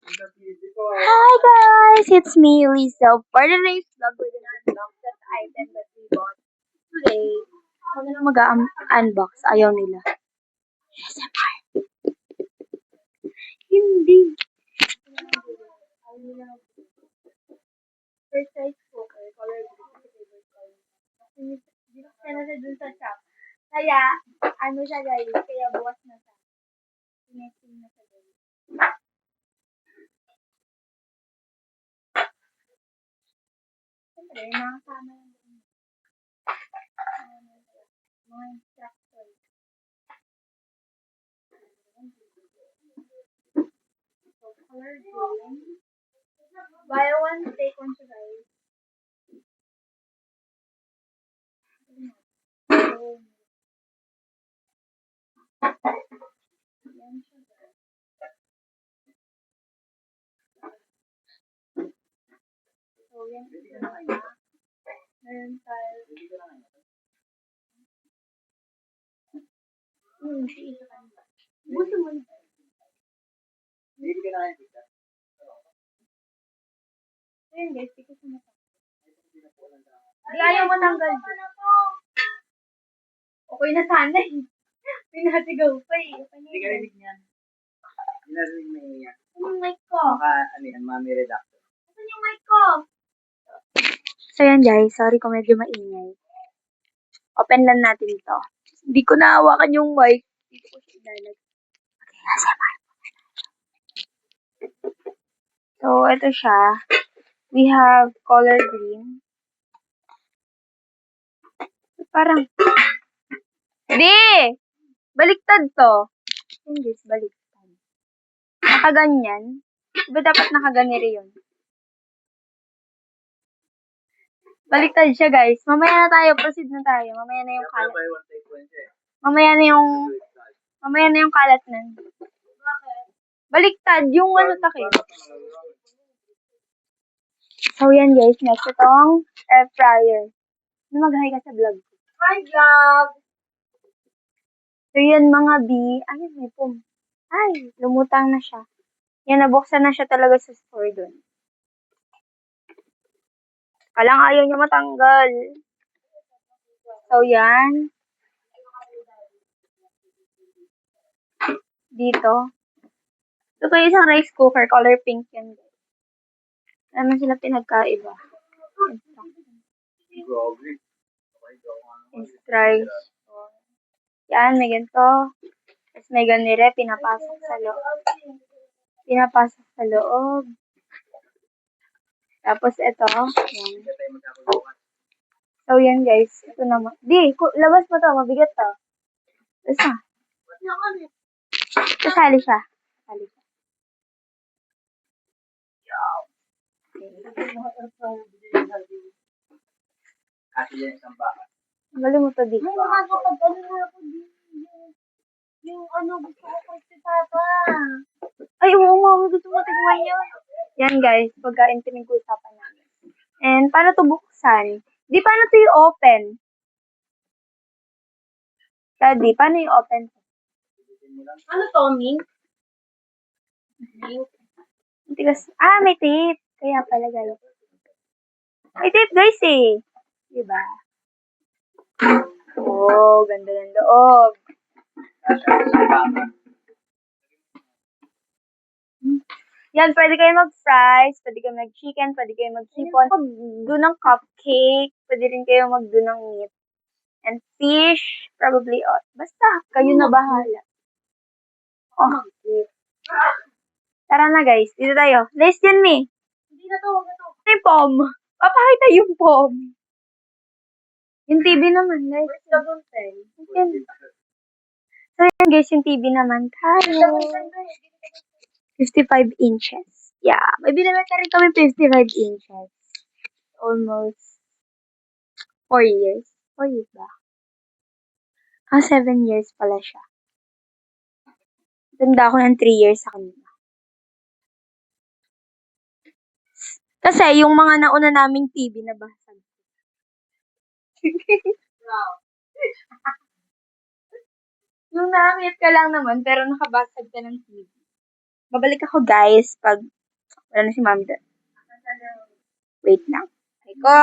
Hi guys, it's me, Lisa. For today's vlog, we're gonna unbox that item that we bought today. Ako na lang mag-unbox. Ayaw nila. ASMR. Hindi. First size cooker, color blue. Favorite color. Kasi binuksan na siya dun sa shop. Kaya, ano siya guys, kaya bukas na siya. Sinesting na siya guys. Siyempre, nakasama yung mga instructions. So, color green. Buy one, take one siya guys. So, yan siya guys. So, yan siya guys. Meron tayo. Siya kanila. Gusto mo na. Hindi ka na kayo pizza. Ayun guys, hindi ko sumatang. Hindi ayaw matanggal. Okay na sana eh. Pinasigaw pa eh. Hindi ka rinig niyan. Hindi na rinig may iyan. Ano yung mic ko? Ano yan, mami redactor. Ano yung mic ko? So yan guys, sorry kung medyo maingay. Open lang natin ito. Hindi ko nahawakan yung mic. Dito ko siya ilalag. Okay, ASMR. So, ito siya. We have color green. Parang, di! Baliktad to. Yun guys, baliktad. Nakaganyan. Diba dapat nakaganiri yun? Baliktad siya guys. Mamaya na tayo, proceed na tayo. Mamaya na yung kalat. Mamaya na yung kalat nun. Baliktad, yung ano takip. So yan guys, next itong air fryer. Mag-hi ka sa vlog. Hi vlog! So yan mga B. Ay, may pum. Ay, lumutang na siya. Yan, nabuksan na siya talaga sa store dun. Kalang ayaw niya matanggal. So yan. Dito. Ito yung isang rice cooker, color pink yan. Ano sila pinagkaiba? Instruction. Yan, may ganito. Tapos may ganire, pinapasok sa loob. Pinapasok sa loob. Tapos ito. Yan. So yan guys. Ito naman. Di, labas mo to. Mabigat to. Tapos na. Kasali siya. Kasali siya. Kasi yan isang baka. Galing mo to di. Ay, nakakapag-ano na ako din. Yung ano, gusto ko kasi papa. Ay, oo nga. Gusto mo tigman yun. Yan guys. Pagkain pinag-usapan namin. And paano to buksan? Di, paano to yung open? Daddy, paano yung open? Ano, Tommy? Tigas. Ah, may tape. Kaya pala guys. May tape guys eh. Diba? Oh, ganda ng loob. Yan, pwede kayo mag-fries, pwede kayo mag-chicken, pwede kayo mag-sipon. Mag-do ng cupcake, pwede rin kayo mag-do ng meat. And fish, probably all. Basta, kayo na bahala. Oh. Tara na guys, dito tayo. List yun, me. Hindi na to, wag na to. Yung pom. Papakita yung pom. Yung TV naman, guys. Where's the bunten? Yan. So yan guys, yung TV naman tayo. 55 inches. Yeah, may binibenta rin kami 55 inches. Almost 4 years. 4 years ba? 7 years pala siya. Tanda ako ng 3 years sa kanila. Kasi yung mga nauna naming TV nabasag. Wow. Yung nakakit ka lang naman, pero nakabasag ka ng TV. Babalik ako guys pag Wala na si mami doon. Wait lang. Ay ko.